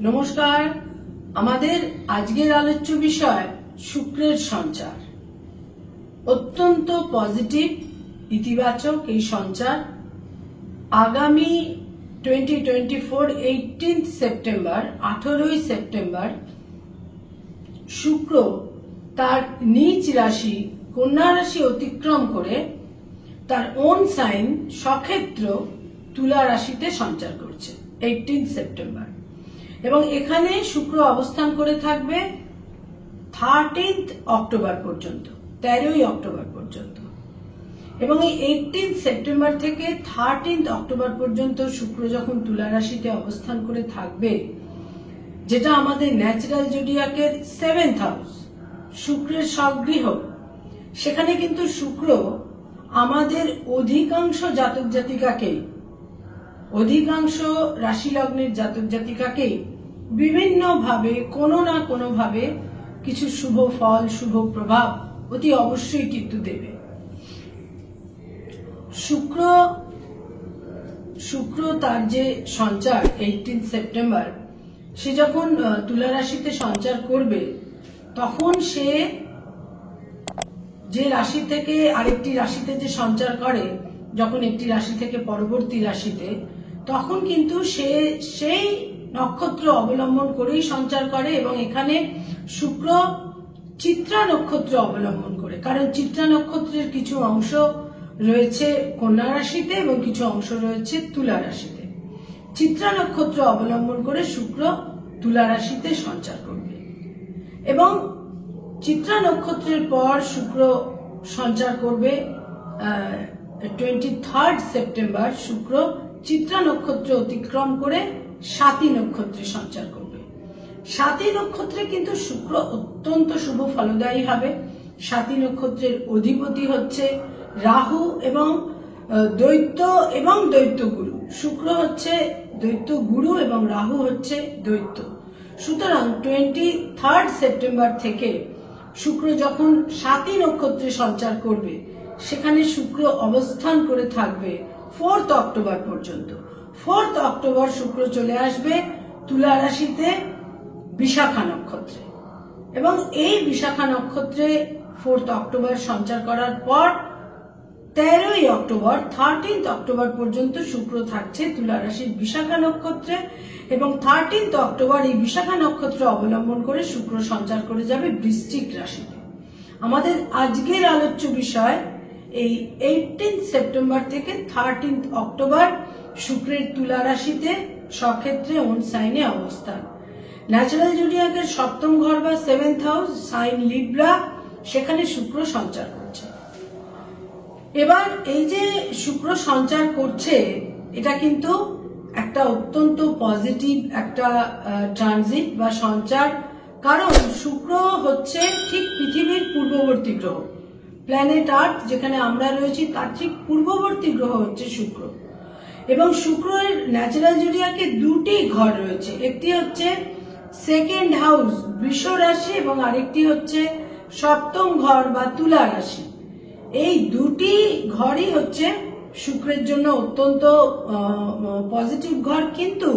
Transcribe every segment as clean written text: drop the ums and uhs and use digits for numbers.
নমস্কার। আমাদের আজকের আলোচ্য বিষয় শুক্রের সঞ্চার। অত্যন্ত পজিটিভ, ইতিবাচক এই সঞ্চার আগামী 2024 18 সেপ্টেম্বর 18ই সেপ্টেম্বর শুক্র তার নিজ রাশি কন্যা রাশি অতিক্রম করে তার ওন সাইন স্বক্ষেত্র তুলা রাশিতে সঞ্চার করছে 18 সেপ্টেম্বর, এবং এখানে শুক্র অবস্থান করে থাকবে 13th অক্টোবর পর্যন্ত, 13ই অক্টোবর পর্যন্ত। এবং এই 18 সেপ্টেম্বর থেকে 13th অক্টোবর পর্যন্ত শুক্র যখন তুলা রাশিতে অবস্থান করে থাকবে, যেটা আমাদের ন্যাচারাল জোডিয়াকের 7th হাউস, শুক্রের স্বগৃহ, সেখানে কিন্তু শুক্র আমাদের অধিকাংশ জাতক জাতিকাকে, অধিকাংশ রাশি লগ্নের জাতক জাতিকাকে বিভিন্নভাবে কোনো না কোনো ভাবে কিছু শুভ ফল, শুভ প্রভাব অতি অবশ্যই কিন্তু দেবে। শুক্র তার যে সঞ্চার 18 সেপ্টেম্বর, সে যখন তুলা রাশিতে সঞ্চার করবে, তখন সে যে রাশি থেকে আরেকটি রাশিতে যে সঞ্চার করে, যখন একটি রাশি থেকে পরবর্তী রাশিতে, তখন কিন্তু সে সেই নক্ষত্র অবলম্বন করেই সঞ্চার করে। এবং এখানে শুক্র চিত্রা নক্ষত্র অবলম্বন করে, কারণ চিত্রা নক্ষত্রের কিছু অংশ রয়েছে কন্যা রাশিতে এবং কিছু অংশ রয়েছে তুলা রাশিতে। চিত্রা নক্ষত্র অবলম্বন করে শুক্র তুলা রাশিতে সঞ্চার করবে, এবং চিত্রা নক্ষত্রের পর শুক্র সঞ্চার করবে 23rd সেপ্টেম্বর। শুক্র চিত্রা নক্ষত্র অতিক্রম করে স্বাতী নক্ষত্রে সঞ্চার করবে। স্বাতী নক্ষত্রে কিন্তু শুক্র অত্যন্ত শুভ ফলদায়ী হবে। স্বাতী নক্ষত্রের অধিপতি হচ্ছে রাহু এবং দৈত্য এবং দৈত্য গুরু। শুক্র হচ্ছে দৈত্য গুরু এবং রাহু হচ্ছে দৈত্য। সুতরাং 23rd সেপ্টেম্বর থেকে শুক্র যখন স্বাতী নক্ষত্রে সঞ্চার করবে, সেখানে শুক্র অবস্থান করে থাকবে 4th অক্টোবর পর্যন্ত। 4th অক্টোবর শুক্র চলে আসবে তুলা রাশিতে বিশাখা নক্ষত্রে, এবং এই বিশাখা নক্ষত্রে 4th অক্টোবর সঞ্চার করার পর 13ই অক্টোবর 13th অক্টোবর পর্যন্ত শুক্র থাকছে তুলা রাশির বিশাখা নক্ষত্রে, এবং 13th অক্টোবর এই বিশাখা নক্ষত্র অবলম্বন করে শুক্র সঞ্চার করে যাবে বৃশ্চিক রাশিতে। আমাদের আজকের আলোচ্য বিষয় এই 18 সেপ্টেম্বর থেকে 13th অক্টোবর শুক্রের তুলা রাশিতে স্বক্ষেত্রে ওন সাইনে অবস্থান। ন্যাচারাল জোডিয়াকের সপ্তম ঘর বা 7th হাউস, সাইন লিব্রা, সেখানে শুক্র সঞ্চার করছে। এবার এই যে শুক্র সঞ্চার করছে, এটা কিন্তু একটা অত্যন্ত পজিটিভ একটা ট্রানজিট বা সঞ্চার, কারণ শুক্র হচ্ছে ঠিক পৃথিবীর পূর্ববর্তী গ্রহ। প্ল্যানেট আর্থ যেখানে আমরা রয়েছি, তার ঠিক পূর্ববর্তী গ্রহ হচ্ছে শুক্র। এবং শুক্রের ন্যাচারাল জোডিয়াকে দুটি ঘর রয়েছে, একটি হচ্ছে 2nd হাউস বৃষ রাশি এবং আরেকটি হচ্ছে সপ্তম ঘর বা তুলা রাশি। এই দুটি ঘরই হচ্ছে শুক্রের জন্য অত্যন্ত পজিটিভ ঘর, কিন্তু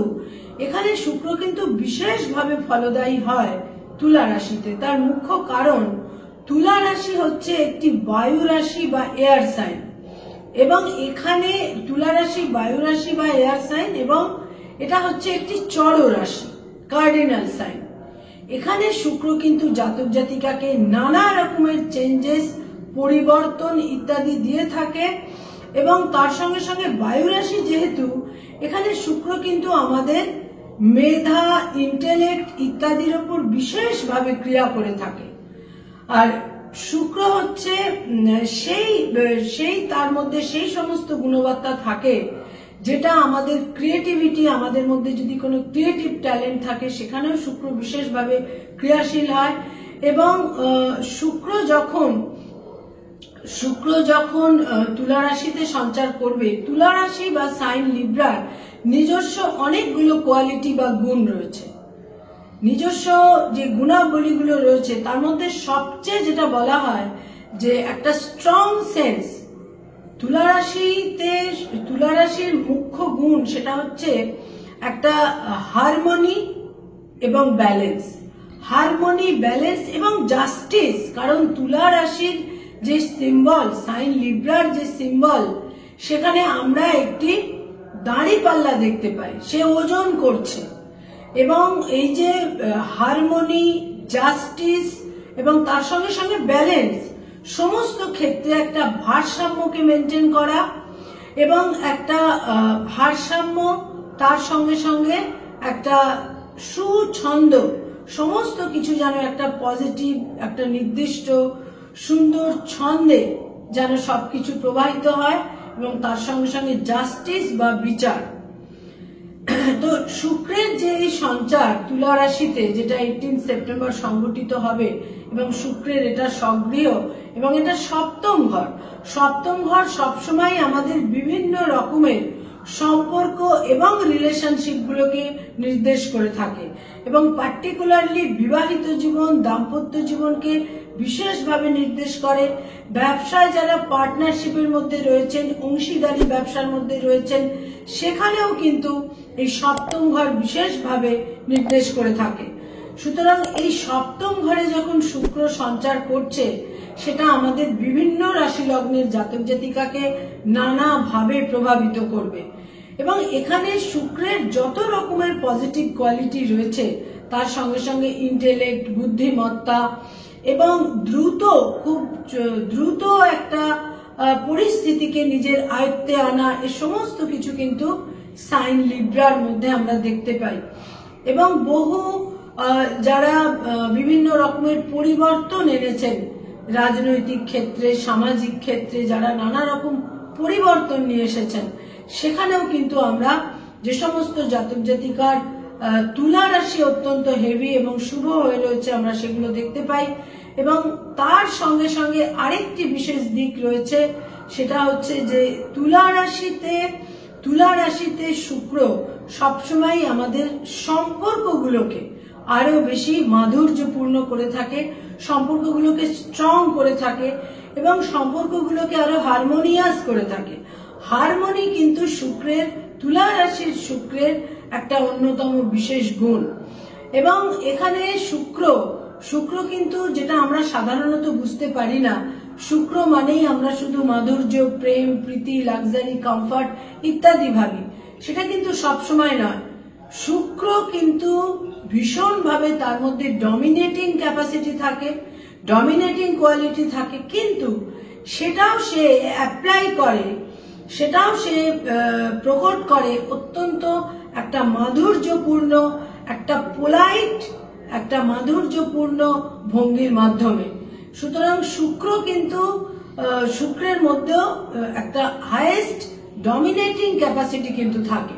এখানে শুক্র কিন্তু বিশেষভাবে ফলদায়ী হয় তুলা রাশিতে। তার মুখ্য কারণ, তুলা রাশি হচ্ছে একটি বায়ু রাশি বা এয়ার সাইন, এবং এখানে তুলা রাশি বায়ু রাশি বা এয়ার সাইন, এবং এটা হচ্ছে একটি চর রাশি, কার্ডিনাল সাইন। এখানে শুক্র কিন্তু জাতক জাতিকাকে নানা রকমের চেঞ্জেস, পরিবর্তন ইত্যাদি দিয়ে থাকে। এবং তার সঙ্গে সঙ্গে বায়ু রাশি যেহেতু, এখানে শুক্র কিন্তু আমাদের মেধা, ইন্টেলেক্ট ইত্যাদির উপর বিশেষভাবে ক্রিয়া করে থাকে। আর শুক্র হচ্ছে সেই তার মধ্যে সেই সমস্ত গুণবার্তা থাকে যেটা আমাদের ক্রিয়েটিভিটি, আমাদের মধ্যে যদি কোনো ক্রিয়েটিভ ট্যালেন্ট থাকে, সেখানেও শুক্র বিশেষভাবে ক্রিয়াশীল হয়। এবং শুক্র যখন তুলা রাশিতে সঞ্চার করবে, তুলা রাশি বা সাইন লিব্রার নিজস্ব অনেকগুলো কোয়ালিটি বা গুণ রয়েছে। নিজস্ব যে গুণাবলীগুলো রয়েছে, তার মধ্যে সবচেয়ে যেটা বলা হয় যে একটা স্ট্রং সেন্স, তুলা রাশির মুখ্য গুণ সেটা হচ্ছে একটা হারমোনি এবং ব্যালেন্স, হারমোনি, ব্যালেন্স এবং জাস্টিস। কারণ তুলা রাশির যে সিম্বল, সাইন লিব্রার যে সিম্বল, সেখানে আমরা একটি দাঁড়িপাল্লা দেখতে পাই, সে ওজন করছে। এবং এই যে হারমোনি, জাস্টিস এবং তার সঙ্গে সঙ্গে ব্যালেন্স, সমস্ত ক্ষেত্রে একটা ভারসাম্যকে মেনটেন করা এবং একটা ভারসাম্য, তার সঙ্গে সঙ্গে একটা সুছন্দ, সমস্ত কিছু যেন একটা পজিটিভ, একটা নির্দিষ্ট সুন্দর ছন্দে যেন সবকিছু প্রবাহিত হয় এবং তার সঙ্গে সঙ্গে জাস্টিস বা বিচার। তো শুক্রের যে এই সঞ্চার তুলা রাশিতে, যেটা 18 সেপ্টেম্বর সংঘটিত হবে, এবং শুক্রের এটা সক্রিয় এবং এটা সপ্তম ঘর। সপ্তম ঘর সবসময় আমাদের বিভিন্ন রকমের সম্পর্ক এবং রিলেশনশিপ গুলোকে নির্দেশ করে থাকে এবং পার্টিকুলারলি বিবাহিত জীবন, দাম্পত্য জীবনকে বিশেষভাবে নির্দেশ করে। ব্যবসায় যারা পার্টনারশিপের মধ্যে রয়েছেন, অংশীদারি ব্যবসার মধ্যে রয়েছেন, সেখানেও কিন্তু এই সপ্তম ঘর বিশেষভাবে নির্দেশ করে থাকে। সুতরাং এই সপ্তম ঘরে যখন শুক্র সঞ্চার করছে, সেটা আমাদের বিভিন্ন রাশি লগ্নের জাতক জাতিকাকে নানাভাবে প্রভাবিত করবে। এবং এখানে শুক্রের যত রকমের পজিটিভ কোয়ালিটি রয়েছে, তার সঙ্গে সঙ্গে ইন্টেলেক্ট, বুদ্ধিমত্তা এবং খুব দ্রুত একটা পরিস্থিতিকে নিজের আয়ত্তে আনা, এ সমস্ত কিছু কিন্তু সাইন লিব্রার মধ্যে আমরা দেখতে পাই। এবং বহু যারা বিভিন্ন রকমের পরিবর্তন এনেছেন রাজনৈতিক ক্ষেত্রে, সামাজিক ক্ষেত্রে, যারা নানা রকম পরিবর্তন নিয়ে এসেছেন, সেখানেও কিন্তু আমরা যে সমস্ত জাতক জাতিকার তুলা রাশি অত্যন্ত হেভি এবং শুভ হয়ে রয়েছে, আমরা সেগুলো দেখতে পাই। এবং তার সঙ্গে সঙ্গে আরেকটি বিশেষ দিক রয়েছে, সেটা হচ্ছে যে তুলা রাশিতে শুক্র সবসময় আমাদের সম্পর্কগুলোকে আরো বেশি মাধুর্যপূর্ণ করে থাকে, সম্পর্কগুলোকে স্ট্রং করে থাকে এবং সম্পর্কগুলোকে আরো হারমোনিয়াস করে থাকে। হারমোনি কিন্তু শুক্রের, তুলা রাশির শুক্রের একটা অন্যতম বিশেষ গুণ। এবং এখানে শুক্র কিন্তু, যেটা আমরা সাধারণত বুঝতে পারি না, শুক্র মানেই আমরা শুধু মাধুর্য, প্রেম, প্রীতি, লাক্সারি, কমফর্ট ইত্যাদি ভাবি, সেটা কিন্তু সবসময় নয়। শুক্র কিন্তু ভীষণভাবে তার মধ্যে ডমিনেটিং ক্যাপাসিটি থাকে, ডমিনেটিং কোয়ালিটি থাকে, কিন্তু সেটাও সে অ্যাপ্লাই করে, সেটাও সে প্রকট করে অত্যন্ত একটা মাধুর্যপূর্ণ, একটা পোলাইট, একটা মাধুর্যপূর্ণ ভঙ্গির মাধ্যমে। সুতরাং শুক্র কিন্তু, শুক্রের মধ্যেও একটা হাইয়েস্ট ডমিনেটিং ক্যাপাসিটি কিন্তু থাকে।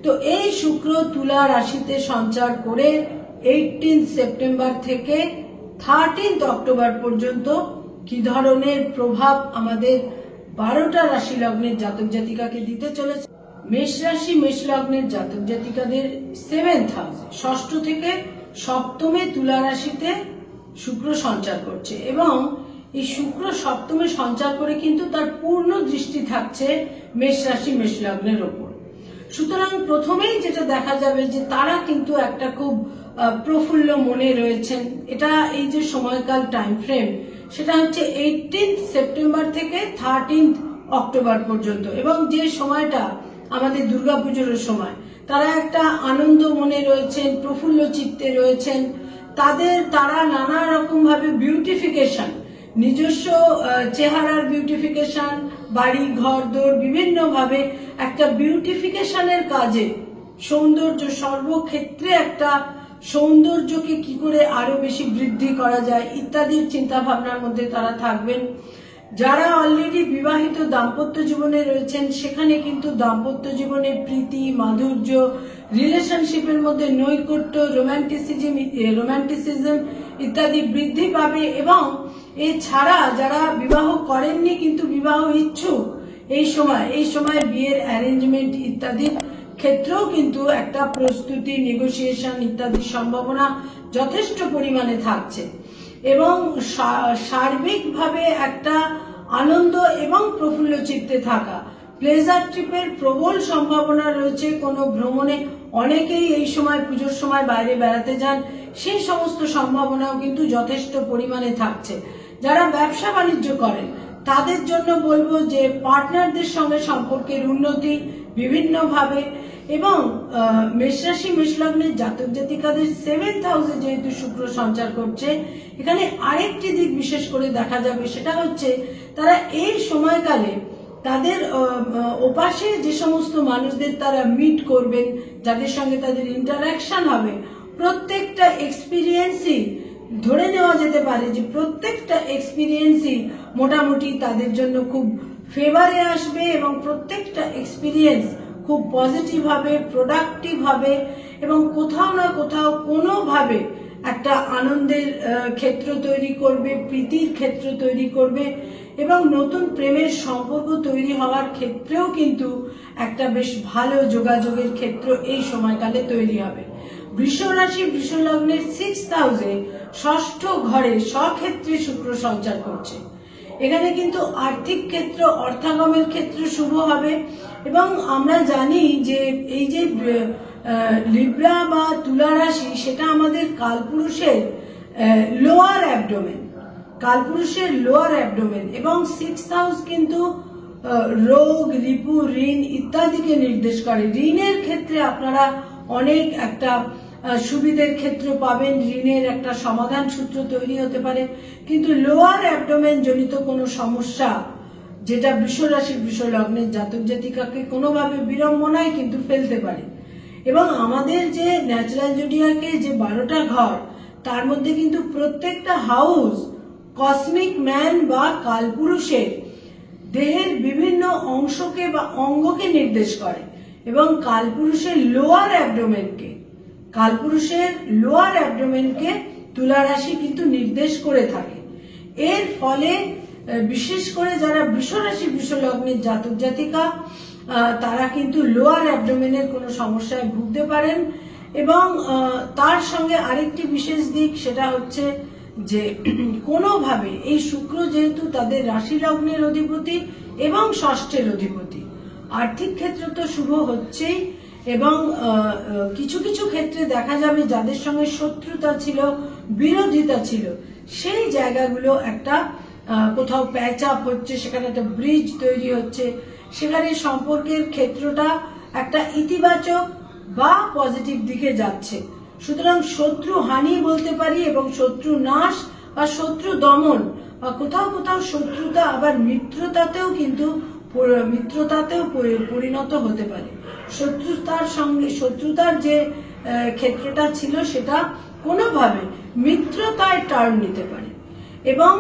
তো এই শুক্র তুলা রাশিতে সঞ্চার করে 18 সেপ্টেম্বর থেকে 13 অক্টোবর পর্যন্ত কি ধরনের প্রভাব আমাদের 12টা রাশি লগ্নের জাতক জাতিকাকে দিতে চলেছে? মেষ রাশি, মেষ লগ্নের জাতক জাতিকাদের 7th হাউসে, ষষ্ঠ থেকে সপ্তমে তুলা রাশিতে শুক্র সঞ্চার করছে এবং এই শুক্র সপ্তমে সঞ্চার করে কিন্তু তার পূর্ণ দৃষ্টি থাকছে মেষ রাশি, মেষ লগ্নের ওপর। সুতরাং প্রথমেই যেটা দেখা যাবে যে তারা কিন্তু একটা খুব প্রফুল্ল মনে রয়েছেন। এটা এই যে সময়কাল, টাইম ফ্রেম, সেটা হচ্ছে 18 সেপ্টেম্বর থেকে 13 অক্টোবর পর্যন্ত, এবং যে সময়টা আমাদের দুর্গাপুজোর সময়, তারা একটা আনন্দ মনে রয়েছেন, প্রফুল্ল চিত্তে রয়েছেন। তারা নানা রকম ভাবে বিউটিফিকেশন, নিজস্ব চেহারার বিউটিফিকেশন, বাড়ি ঘর দোর বিভিন্ন ভাবে একটা বিউটিফিকেশনের কাজে, সৌন্দর্য সর্বক্ষেত্রে একটা সৌন্দর্যকে কি করে আরো বেশি বৃদ্ধি করা যায় ইত্যাদির চিন্তা ভাবনার মধ্যে তারা থাকবেন। যারা অলরেডি বিবাহিত দাম্পত্য জীবনে রয়েছেন, সেখানে কিন্তু দাম্পত্য জীবনে প্রীতি, মাধুর্য, রিলেশনশিপের মধ্যে নৈকট্য, রোম্যান্টিসিজম ইত্যাদি বৃদ্ধি পাবে। এবং এছাড়া যারা বিবাহ করেননি কিন্তু বিবাহ ইচ্ছুক, এই সময় বিয়ের অ্যারেঞ্জমেন্ট ইত্যাদির ক্ষেত্রেও কিন্তু একটা প্রস্তুতি, নেগোসিয়েশন ইত্যাদির সম্ভাবনা যথেষ্ট পরিমাণে থাকছে। এবং সার্বিকভাবে একটা আনন্দ এবং প্রফুল্ল চিত্তে থাকা, প্লেজার ট্রিপের প্রবল সম্ভাবনা রয়েছে। কোনো ভ্রমণে অনেকেই এই সময় পুজোর সময় বাইরে বেড়াতে যান, সেই সমস্ত সম্ভাবনাও কিন্তু যথেষ্ট পরিমাণে থাকছে। যারা ব্যবসা বাণিজ্য করেন তাদের জন্য বলবো যে পার্টনারদের সঙ্গে সম্পর্কের উন্নতি বিভিন্নভাবে, এবং মেষ রাশি মেষ লগ্নের জাতক জাতিকাদের 7th হাউসে যেহেতু শুক্র সঞ্চার করছে, এখানে আরেকটি দিক বিশেষ করে দেখা যাবে, সেটা হচ্ছে তারা এই সময়কালে তাদের ওপাশে যে সমস্ত মানুষদের তারা মিট করবেন, যাদের সঙ্গে তাদের ইন্টারাকশন হবে, প্রত্যেকটা এক্সপিরিয়েন্সই ধরে নেওয়া যেতে পারে যে প্রত্যেকটা এক্সপিরিয়েন্সই মোটামুটি তাদের জন্য খুব ফেভারে আসবে, এবং প্রত্যেকটা এক্সপিরিয়েন্স খুব পজিটিভ হবে, প্রোডাক্টিভ হবে, এবং কোথাও না কোথাও কোনোভাবে একটা আনন্দের ক্ষেত্র তৈরি করবে, প্রীতির ক্ষেত্র তৈরি করবে, এবং নতুন প্রেমের সম্পর্ক তৈরি হওয়ার ক্ষেত্রেও কিন্তু একটা বেশ ভালো যোগাযোগের ক্ষেত্র এই সময়কালে তৈরি হবে। বৃষ রাশি বৃষ লগ্নের 6th হাউসে ষষ্ঠ ঘরে স্বক্ষেত্রে শুক্র সঞ্চার করছে। এখানে কিন্তু আর্থিক ক্ষেত্র, অর্থাগমের ক্ষেত্র শুভ হবে, এবং আমরা জানি যে এই যে লিব্রা বা তুলা রাশি, সেটা আমাদের কালপুরুষের লোয়ার অ্যাবডোমেন, কালপুরুষের লোয়ার অ্যাবডোমেন, এবং 6th হাউস কিন্তু রোগ, রিপু, ঋণ ইত্যাদিকে নির্দেশ করে। ঋণের ক্ষেত্রে আপনারা অনেক একটা সুবিধের ক্ষেত্র পাবেন, ঋণের একটা সমাধান সূত্র তৈরি হতে পারে, কিন্তু লোয়ার অ্যাবডোমেন জনিত কোনো সমস্যা যেটা বৃষ রাশি বৃষ লগ্নের জাতক জাতিকাকে কোনোভাবে বিড়ম্বনায় কিন্তু ফেলতে পারে। এবং আমাদের যে ন্যাচারাল জোডিয়াকে যে 12টা ঘর, তার মধ্যে কিন্তু প্রত্যেকটা হাউস কসমিক ম্যান বা কালপুরুষের দেহের বিভিন্ন অংশকে বা অঙ্গকে নির্দেশ করে, এবং কালপুরুষের লোয়ার অ্যাবডোমেনকে তুলা রাশি কিন্তু নির্দেশ করে থাকে। এর ফলে বিশেষ করে যারা বৃষ রাশি বৃষ লগ্নের জাতক জাতিকা, তারা কিন্তু লোয়ার অ্যাবডোমেনের কোনো সমস্যায় ভুগতে পারেন। এবং তার সঙ্গে আরেকটি বিশেষ দিক, সেটা হচ্ছে যে কোনোভাবে এই শুক্র যেহেতু তাদের রাশি লগ্নের অধিপতি এবং ষষ্ঠের অধিপতি, আর্থিক ক্ষেত্র তো শুভ হচ্ছেই, এবং কিছু কিছু ক্ষেত্রে দেখা যাবে যাদের সঙ্গে শত্রুতা ছিল, বিরোধিতা ছিল, সেই জায়গাগুলো একটা কোথাও প্যাচ আপ হচ্ছে, সেখানে একটা ব্রিজ তৈরি হচ্ছে, সেখানে সম্পর্কের ক্ষেত্রটা একটা ইতিবাচক বা পজিটিভ দিকে যাচ্ছে। সুতরাং শত্রু হানি বলতে পারি, এবং শত্রু নাশ বা শত্রু দমন, বা কোথাও কোথাও শত্রুতা আবার মিত্রতাতেও পরিণত হতে পারে। শত্রুতার যে ক্ষেত্রটা ছিল সেটা কোনোভাবে মিত্রতায় টার্ন নিতে পারে, এবং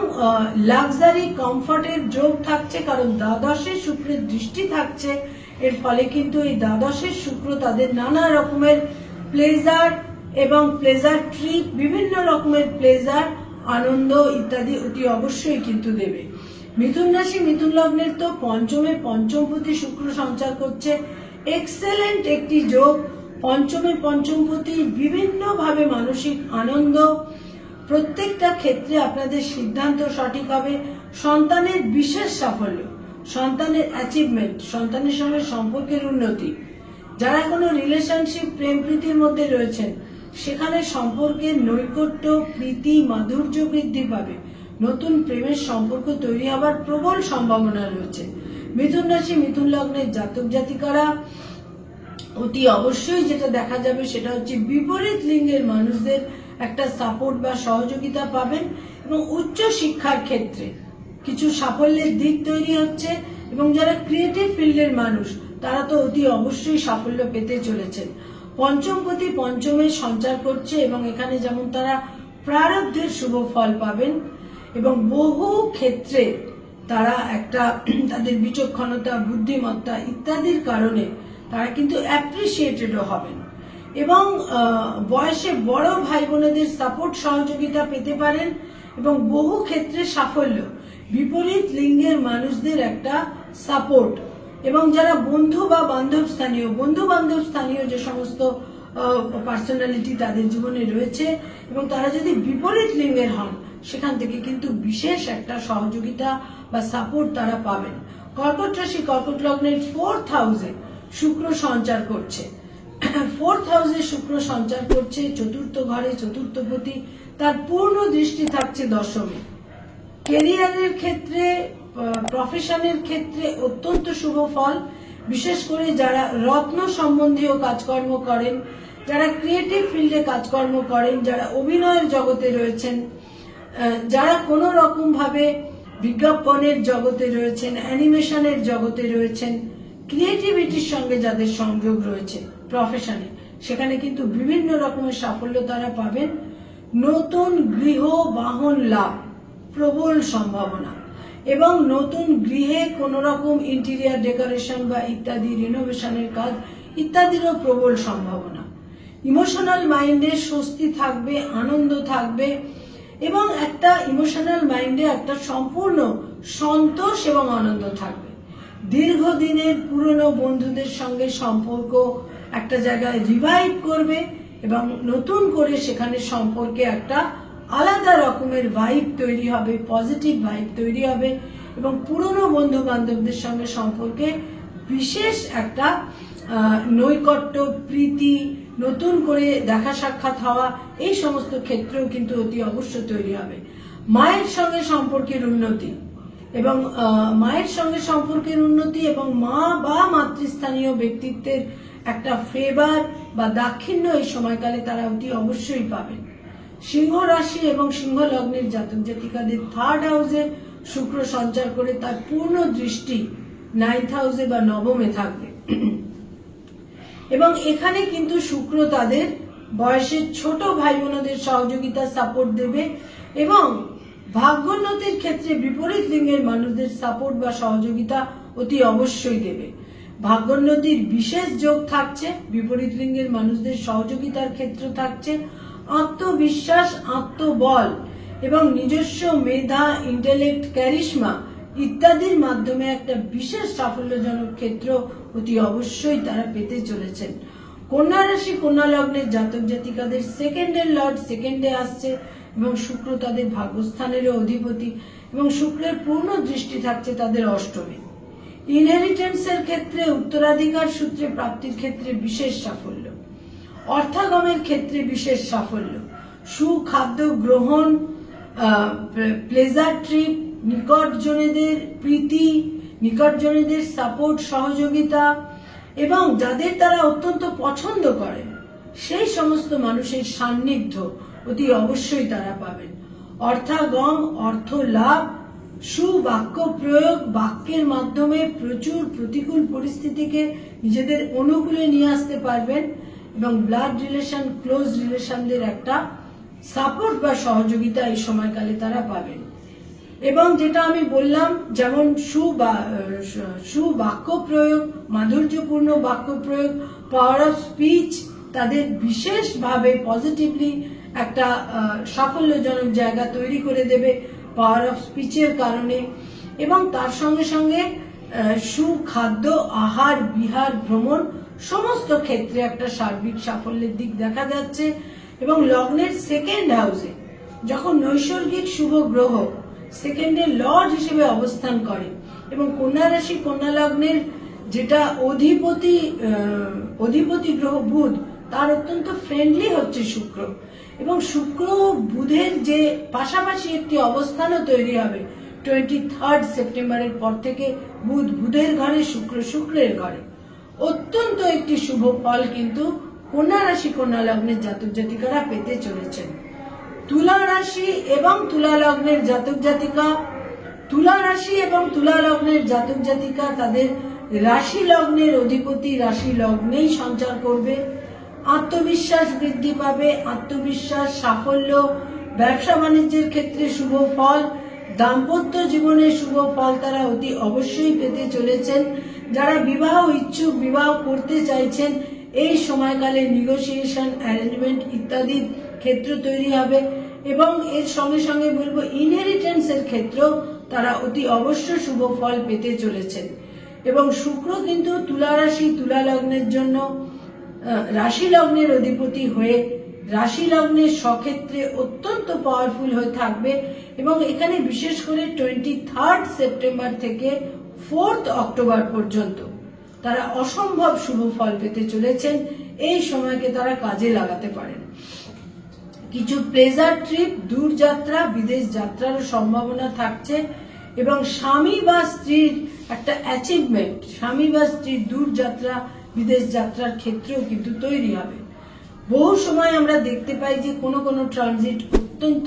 লাক্সারি কমফর্টের যোগ থাকছে, কারণ দ্বাদশে শুক্রের দৃষ্টি থাকছে। এর ফলে কিন্তু এই দ্বাদশের শুক্র তাদের নানা রকমের প্লেজার এবং প্লেজার ট্রিপ, বিভিন্ন রকমের প্লেজার, আনন্দ ইত্যাদি অতি অবশ্যই কিন্তু দেবে। মিথুন রাশি মিথুন লগ্নের তো পঞ্চমে পঞ্চমপতি শুক্র সঞ্চার করছে, এক্সেলেন্ট একটি যোগ। পঞ্চমে পঞ্চমপতি বিভিন্নভাবে মানসিক আনন্দ, প্রত্যেকটা ক্ষেত্রে আপনাদের সিদ্ধান্ত সঠিক হবে, সন্তানের বিশেষ সাফল্য, সন্তানের অ্যাচিভমেন্ট, সন্তানের সঙ্গে সম্পর্কের উন্নতি। যারা কোনো রিলেশনশিপ, প্রেম প্রীতির মধ্যে রয়েছেন, সেখানে সম্পর্কের নৈকট্য, প্রীতি, মাধুর্য বৃদ্ধি পাবে, নতুন প্রেমের সম্পর্ক তৈরি হবার প্রবল সম্ভাবনা রয়েছে। মিথুন রাশি মিথুন লগ্নের জাতক জাতিকারা অতি অবশ্যই যেটা দেখা যাবে সেটা হচ্ছে বিপরীত লিঙ্গের মানুষদের একটা সাপোর্ট বা সহযোগিতা পাবেন, এবং উচ্চ শিক্ষার ক্ষেত্রে কিছু সাফল্যের দিক তৈরি হচ্ছে, এবং যারা ক্রিয়েটিভ ফিল্ডের মানুষ তারা তো অতি অবশ্যই সাফল্য পেতে চলেছেন। পঞ্চমপতি পঞ্চমে সঞ্চার করছে, এবং এখানে যেমন তারা প্রারব্ধের শুভ ফল পাবেন, এবং বহু ক্ষেত্রে তারা একটা তাদের বিচক্ষণতা, বুদ্ধিমত্তা ইত্যাদির কারণে তারা কিন্তু অ্যাপ্রিসিয়েটেডও হবেন, এবং বয়সে বড় ভাই বোনেদের সাপোর্ট সহযোগিতা পেতে পারেন, এবং বহু ক্ষেত্রে সাফল্য, বিপরীত লিঙ্গের মানুষদের একটা সাপোর্ট, এবং যারা বন্ধু বান্ধব স্থানীয় যে সমস্ত পার্সোনালিটি তাদের জীবনে রয়েছে, এবং তারা যদি বিপরীত লিঙ্গের হন, সেখান থেকে কিন্তু বিশেষ একটা সহযোগিতা বা সাপোর্ট তারা পাবেন। কর্কট রাশি কর্কট লগ্নের 4th হাউসে শুক্র সঞ্চার করছে। 4th হাউসে শুক্র সঞ্চার করছে, চতুর্থ ঘরে, চতুর্থপতি, তার পূর্ণ দৃষ্টি থাকছে দশমে। কেরিয়ারের ক্ষেত্রে, প্রফেশনের ক্ষেত্রে অত্যন্ত শুভ ফল। বিশেষ করে যারা রত্ন সম্বন্ধীয় কাজকর্ম করেন, যারা ক্রিয়েটিভ ফিল্ডে কাজকর্ম করেন, যারা অভিনয়ের জগতে রয়েছেন, যারা কোনো রকম ভাবে বিজ্ঞাপনের জগতে রয়েছেন, অ্যানিমেশনের জগতে রয়েছেন, ক্রিয়েটিভিটির সঙ্গে যাদের সংযোগ রয়েছে প্রফেশনে, সেখানে কিন্তু বিভিন্ন রকমের সাফল্য তারা পাবেন। নতুন গৃহ বাহন লাভ প্রবল সম্ভাবনা, এবং নতুন গৃহে কোন রকম ইন্টেরিয়ার ডেকোরেশন বা ইত্যাদি রিনোভেশনের কাজ ইত্যাদিরও প্রবল সম্ভাবনা। ইমোশনাল মাইন্ডে স্বস্তি থাকবে, আনন্দ থাকবে, এবং একটা ইমোশনাল মাইন্ডে একটা সম্পূর্ণ সন্তোষ এবং আনন্দ থাকবে। দীর্ঘদিনের পুরনো বন্ধুদের সঙ্গে সম্পর্ক একটা জায়গায় রিভাইভ করবে, এবং নতুন করে সেখানে সম্পর্কে একটা আলাদা রকমের ভাইব তৈরি হবে, পজিটিভ ভাইব তৈরি হবে, এবং পুরনো বন্ধু বান্ধবদের সঙ্গে সম্পর্কে বিশেষ একটা নৈকট্য, প্রীতি, নতুন করে দেখা সাক্ষাৎ হওয়া, এই সমস্ত ক্ষেত্রেও কিন্তু অতি অবশ্য তৈরি হবে। মায়ের সঙ্গে সম্পর্কের উন্নতি, এবং মায়ের সঙ্গে সম্পর্কের উন্নতি এবং মা বা মাতৃস্থানীয় ব্যক্তিত্বের একটা ফেভার বা দাক্ষিণ্য এই সময়কালে তারা অতি অবশ্যই পাবেন। সিংহ রাশি এবং সিংহ লগ্নের জাতক জাতিকাদের 3rd হাউসে শুক্র সঞ্চার করে তার পূর্ণ দৃষ্টি 9th হাউসে বা নবমে থাকবে, এবং এখানে কিন্তু শুক্র তাদের বয়সের ছোট ভাই বোনদের সহযোগিতা, সাপোর্ট দেবে, এবং ভাগ্যোন্নতির ক্ষেত্রে বিপরীত লিঙ্গের মানুষদের সাপোর্ট বা সহযোগিতা অতি অবশ্যই দেবে। ভাগ্যোন্নতির বিশেষ যোগ থাকছে, বিপরীত লিঙ্গের মানুষদের সহযোগিতার ক্ষেত্র থাকছে। আত্মবিশ্বাস, আত্মবল এবং নিজস্ব মেধা, ইন্টেলেক্ট, ক্যারিশমা ইত্যাদির মাধ্যমে একটা বিশেষ সাফল্যজনক ক্ষেত্র অতি অবশ্যই তারা পেতে চলেছেন। কন্যা রাশি কন্যা লগ্নের জাতক জাতিকাদের 2nd লর্ড 2nd আসছে, এবং শুক্র তাদের ভাগ্যস্থানেরও অধিপতি, এবং শুক্রের পূর্ণ দৃষ্টি থাকছে তাদের 8মে। ইনহেরিটেন্সের ক্ষেত্রে, উত্তরাধিকার সূত্রে প্রাপ্তির ক্ষেত্রে বিশেষ সাফল্য, অর্থাগমের ক্ষেত্রে বিশেষ সাফল্য, সুখাদ্য গ্রহণ, প্লেজার ট্রিপ, নিকটজনেদের প্রীতি, নিকটজনেদের সাপোর্ট, সহযোগিতা, এবং যাদের তারা অত্যন্ত পছন্দ করেন সেই সমস্ত মানুষের সান্নিধ্য অতি অবশ্যই তারা পাবেন। অর্থাগম, অর্থ লাভ, সুবাক্য প্রয়োগ, বাক্যের মাধ্যমে প্রচুর প্রতিকূল পরিস্থিতিকে নিজেদের অনুকূলে নিয়ে আসতে পারবেন, এবং ব্লাড রিলেশন, ক্লোজ রিলেশনদের একটা সাপোর্ট বা সহযোগিতা এই সময়কালে তারা পাবেন। এবং যেটা আমি বললাম, যেমন সুবাক্য প্রয়োগ, মাধুর্যপূর্ণ বাক্য প্রয়োগ, পাওয়ার অফ স্পিচ তাদের বিশেষভাবে পজিটিভলি একটা সাফল্যজনক জায়গা তৈরি করে দেবে পাওয়ার অফ স্পিচের কারণে। এবং তার সঙ্গে সঙ্গে সুখাদ্য, আহার, বিহার, ভ্রমণ সমস্ত ক্ষেত্রে একটা সার্বিক সাফল্যের দিক দেখা যাচ্ছে। এবং লগ্নের 2nd হাউসে যখন নৈসর্গিক শুভ গ্রহ 2nd লর্ড হিসেবে অবস্থান করে, এবং কন্যা রাশি কন্যা লগ্নের যেটা অধিপতি গ্রহ বুধ, তার অত্যন্ত ফ্রেন্ডলি হচ্ছে শুক্র, এবং শুক্র বুধের যে পাশাপাশি একটি অবস্থানও তৈরি হবে 23rd সেপ্টেম্বরের পর থেকে। বুধের ঘরে, শুক্র শুক্রের ঘরে, অত্যন্ত একটি শুভ ফল কিন্তু কন্যা রাশি কন্যা লগ্নের জাতক জাতিকারা পেতে চলেছেন। তুলা রাশি এবং তুলা লগ্নের জাতক জাতিকা, তুলা রাশি এবং তুলা লগ্নের জাতক জাতিকা তাদের রাশি লগ্নের অধিপতি রাশি লগ্নেই সঞ্চার করবে। আত্মবিশ্বাস বৃদ্ধি পাবে, আত্মবিশ্বাস, সাফল্য, ব্যবসা বাণিজ্যের ক্ষেত্রে শুভ ফল, দাম্পত্য জীবনে শুভ ফল তারা অতি অবশ্যই পেতে চলেছেন। যারা বিবাহ ইচ্ছুক, বিবাহ করতে চাইছেন, এই সময়কালে নেগোসিয়েশন, অ্যারেঞ্জমেন্ট ইত্যাদির ক্ষেত্র তৈরি হবে। এবং এর সঙ্গে সঙ্গে বলবো ইনহেরিটেন্সের ক্ষেত্রেও তারা অতি অবশ্য শুভ ফল পেতে চলেছেন। এবং শুক্র কিন্তু তুলা রাশি তুলা লগ্নের জন্য রাশি লগ্নের অধিপতি হয়ে রাশি লগ্নের স্বক্ষেত্রে অত্যন্ত পাওয়ারফুল হয়ে থাকবে, এবং এখানে বিশেষ করে 23rd সেপ্টেম্বর থেকে 4 অক্টোবর পর্যন্ত তারা অসম্ভব শুভ ফল পেতে চলেছেন। এই সময়কে তারা কাজে লাগাতে পারেন। কিছু প্লেজার ট্রিপ, দূরযাত্রা, বিদেশ যাত্রারও সম্ভাবনা থাকছে এবং স্বামী বা স্ত্রীর একটা অ্যাচিভমেন্ট, স্বামী বা স্ত্রীর দূরযাত্রা, বিদেশ যাত্রার ক্ষেত্রেও কিন্তু তৈরি হবে। বহু সময় আমরা দেখতে পাই যে কোনো কোনো ট্রানজিট অত্যন্ত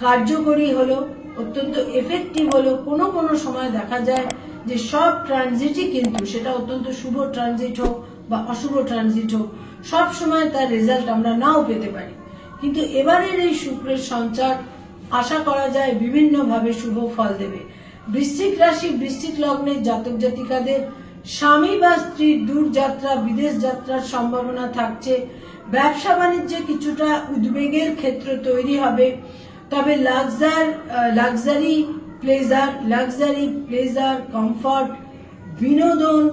কার্যকরী হলো, অত্যন্ত এফেক্টিভ হলো। কোনো কোনো সময় দেখা যায় যে সব ট্রানজিটই কিন্তু, সেটা অত্যন্ত শুভ ট্রানজিট হোক বা অশুভ ট্রানজিট হোক, সব সময় তার রেজাল্ট আমরা নাও পেতে পারি। কিন্তু এবারের এই শুক্রের সঞ্চার আশা করা যায় বিভিন্নভাবে শুভ ফল দেবে। বৃশ্চিক রাশি, বৃশ্চিক লগ্নের জাতক জাতিকাদের স্বামী বা স্ত্রীর দূরযাত্রা, বিদেশ যাত্রার সম্ভাবনা থাকছে। ব্যবসা বাণিজ্যে কিছুটা উদ্বেগের ক্ষেত্র তৈরি হবে। তবে লাক্সারি প্লেজার, কমফর্ট, বিনোদন,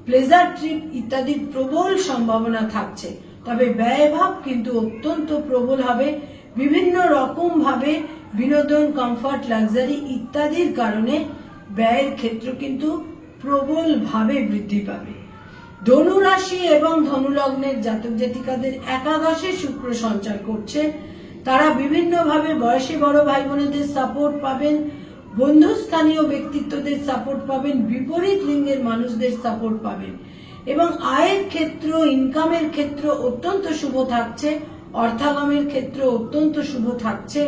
প্লেজার ট্রিপ ইত্যাদির প্রবল সম্ভাবনা থাকছে। তবে ব্যয়ভাব কিন্তু অত্যন্ত প্রবল হবে। বিভিন্ন রকম ভাবে বিনোদন, কমফর্ট, লাক্সারি ইত্যাদির কারণে ব্যয়ের ক্ষেত্র কিন্তু প্রবল ভাবে বৃদ্ধি পাবে। ধনু রাশি এবং ধনু লগ্নের জাতক জাতিকাদের একাদশে শুক্র সঞ্চার করছে। তারা বিভিন্নভাবে বয়সে বড় ভাই বোনেদের সাপোর্ট পাবেন, বন্ধুস্থানীয় ব্যক্তিত্বদের সাপোর্ট পাবেন, বিপরীত লিঙ্গের মানুষদের সাপোর্ট পাবেন এবং আয়ের ক্ষেত্র, ইনকামের ক্ষেত্র অত্যন্ত শুভ থাকছে। অর্থাগমের ক্ষেত্র অত্যন্ত শুভ থাকছে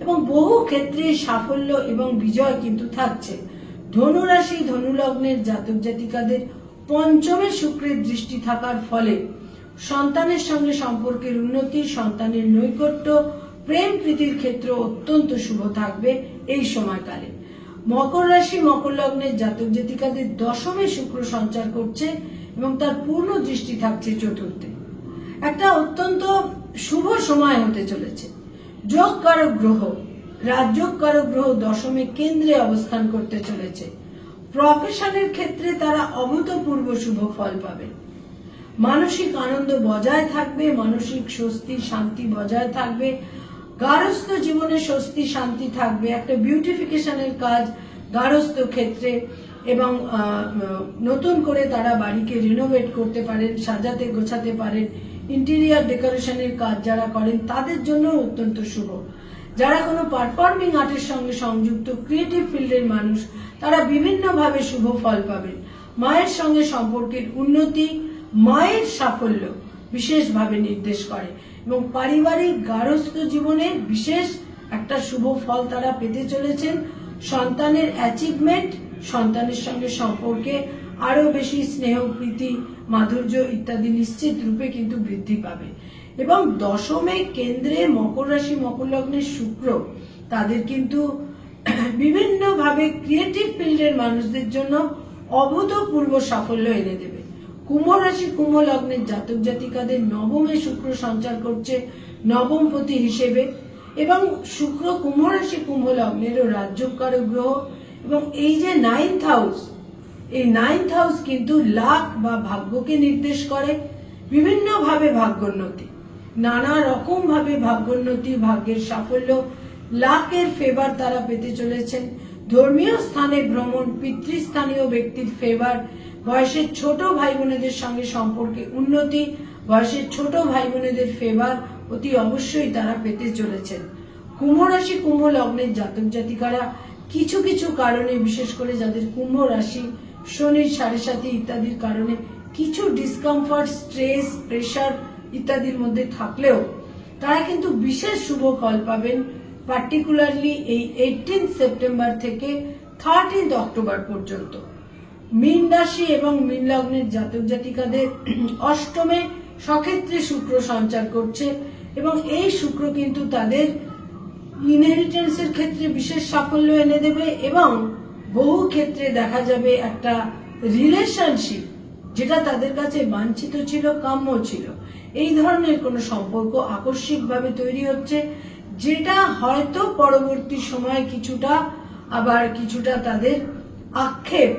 এবং বহু ক্ষেত্রে সাফল্য এবং বিজয় কিন্তু থাকছে। ধনু রাশি, ধনু লগ্নের জাতক জাতিকাদের পঞ্চমে শুক্রের দৃষ্টি থাকার ফলে সন্তানের সঙ্গে সম্পর্কের উন্নতি, সন্তানের নৈকট্য, প্রেম প্রীতির ক্ষেত্র অত্যন্ত শুভ থাকবে এই সময়কালে। মকর রাশি, মকর লগ্নের জাতক জাতিকাদের দশমে শুক্র সঞ্চার করছে এবং তার পূর্ণ দৃষ্টি থাকছে চতুর্থে। একটা অত্যন্ত শুভ সময় হতে চলেছে। যোগকারক গ্রহ, রাজযোগকারক গ্রহ দশমে কেন্দ্রে অবস্থান করতে চলেছে। প্রফেশনের ক্ষেত্রে তারা অভূতপূর্ব শুভ ফল পাবে। মানসিক আনন্দ বজায় থাকবে, মানসিক স্বস্তি শান্তি বজায় থাকবে, গার্হস্থ্য জীবনে স্বস্তি শান্তি থাকবে। একটা বিউটিফিকেশনের কাজ গার্হস্থ্য ক্ষেত্রে এবং নতুন করে তারা বাড়িকে রিনোভেট করতে পারেন, সাজাতে গোছাতে পারেন। ইন্টেরিয়ার ডেকোরেশনের কাজ যারা করেন তাদের জন্য অত্যন্ত শুভ। যারা কোনো পারফর্মিং আর্টের সঙ্গে সংযুক্ত, ক্রিয়েটিভ ফিল্ডের মানুষ, তারা বিভিন্নভাবে শুভ ফল পাবেন। মায়ের সঙ্গে সম্পর্কের উন্নতি, মায়ের সাফল্য বিশেষভাবে নির্দেশ করে এবং পারিবারিক গার্হস্থ্য জীবনে বিশেষ একটা শুভ ফল তারা পেতে চলেছেন। সন্তানের অ্যাচিভমেন্ট, সন্তানের সঙ্গে সম্পর্কে আরো বেশি স্নেহ, প্রীতি, মাধুর্য ইত্যাদি নিশ্চিত রূপে কিন্তু বৃদ্ধি পাবে এবং দশমে কেন্দ্রে মকর রাশি, মকর লগ্নের শুক্র তাদের কিন্তু বিভিন্নভাবে ক্রিয়েটিভ ফিল্ডের মানুষদের জন্য অভূতপূর্ব সাফল্য এনে দেবে। কুম্ভ রাশি, কুম্ভ লগ্নের জাতক জাতিকাদের নবমে শুক্র সঞ্চার করছে নবমপতি হিসেবে এবং শুক্র কুম্ভ রাশি, কুম্ভ লগ্নেরও রাজযোগকারক গ্রহ এবং এই যে 9th হাউস, এই 9th হাউস কিন্তু লাক বা ভাগ্যকে নির্দেশ করে। বিভিন্নভাবে ভাগ্যোন্নতি, নানা রকম ভাবে ভাগ্যোন্নতি, ভাগ্যের সাফল্য, লাকের ফেভার তারা পেতে চলেছেন। ধর্মীয় স্থানে ভ্রমণ, পিতৃস্থানীয় ব্যক্তির ফেভার, বয়সের ছোট ভাই বোনেদের সঙ্গে সম্পর্কে উন্নতি, বয়সের ছোট ভাই বোনেদের ফেভার অতি অবশ্যই তারা পেতে চলেছেন। কুম্ভ রাশি, কুম্ভ লগ্নের জাতক জাতিকারা কিছু কিছু কারণে, বিশেষ করে যাদের কুম্ভ রাশি, শনির 7.5 ইত্যাদির কারণে কিছু ডিসকমফর্ট, স্ট্রেস, প্রেশার ইত্যাদির মধ্যে থাকলেও তারা কিন্তু বিশেষ শুভ ফল পাবেন, পার্টিকুলারলি এই 18 সেপ্টেম্বর থেকে 13 অক্টোবর পর্যন্ত। মীন রাশি এবং মীন লগ্নের জাতক জাতিকাদের অষ্টমে সক্ষেত্রে শুক্র সঞ্চার করছে এবং এই শুক্র কিন্তু তাদের ইনহেরিটেন্সের ক্ষেত্রে বিশেষ সাফল্য এনে দেবে এবং বহু ক্ষেত্রে দেখা যাবে একটা রিলেশনশিপ যেটা তাদের কাছে বাঞ্ছিত ছিল, কাম্য ছিল, এই ধরনের কোনো সম্পর্ক আকস্মিকভাবে তৈরি হচ্ছে, যেটা হয়তো পরবর্তী সময় কিছুটা আবার কিছুটা তাদের আক্ষেপ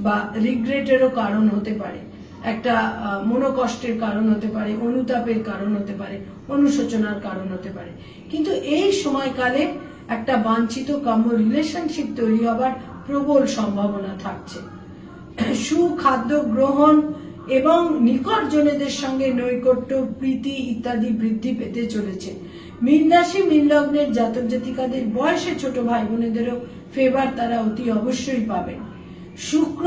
বা রিগ্রেটেরও কারণ হতে পারে, একটা মনোকষ্টের কারণ হতে পারে, অনুতাপের কারণ হতে পারে, অনুশোচনার কারণ হতে পারে। কিন্তু এই সময়কালে একটা বাঞ্ছিত কাম্য রিলেশনশিপ তৈরি হবার প্রবল সম্ভাবনা থাকছে। সুখাদ্য গ্রহণ এবং নিকটজনেদের সঙ্গে নৈকট্য, প্রীতি ইত্যাদি বৃদ্ধি পেতে চলেছে। মীন রাশি মীন লগ্নের জাতক জাতিকাদের বয়সে ছোট ভাই বোনেদেরও ফেভার তারা অতি অবশ্যই পাবেন। শুক্র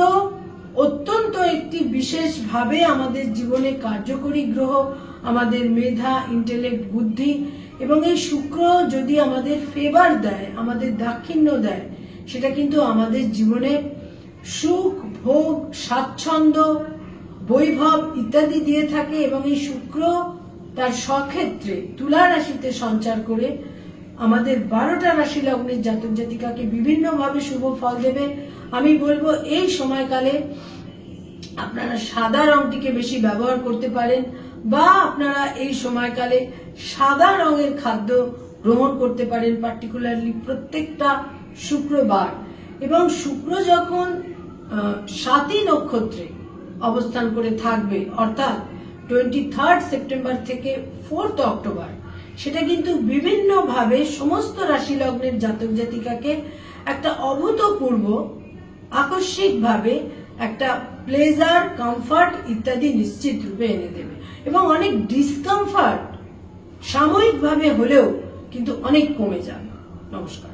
অত্যন্ত একটি বিশেষভাবে আমাদের জীবনে কার্যকরী গ্রহ, আমাদের মেধা, ইন্টেলেক্ট, বুদ্ধি, এবং এই শুক্র যদি আমাদের ফেভার দেয়, আমাদের দাক্ষিণ্য দেয়, সেটা কিন্তু আমাদের জীবনে সুখ, ভোগ, স্বাচ্ছন্দ্য, বৈভব ইত্যাদি দিয়ে থাকে। এবং এই শুক্র তার স্বক্ষেত্রে তুলা রাশিতে সঞ্চার করে আমাদের 12টা রাশি লগ্নের জাতক জাতিকাকে বিভিন্নভাবে শুভ ফল দেবে। আমি বলবো এই সময়কালে আপনারা সাদা রংটিকে বেশি ব্যবহার করতে পারেন, বা আপনারা এই সময়কালে সাদা রঙের খাদ্য গ্রহণ করতে পারেন, পার্টিকুলারলি প্রত্যেকটা শুক্রবার। এবং শুক্র যখন সাতী নক্ষত্রে অবস্থান করে থাকবে, অর্থাৎ 23 সেপ্টেম্বর থেকে 4 অক্টোবর, সেটা কিন্তু বিভিন্নভাবে সমস্ত রাশি লগ্নের জাতক জাতিকাকে একটা অভূতপূর্ব আকস্মিকভাবে একটা প্লেজার, কমফর্ট ইত্যাদি নিশ্চিত রূপে এনে দেবে। এবং অনেক ডিসকমফর্ট সাময়িকভাবে হলেও কিন্তু অনেক কমে যাবে। নমস্কার।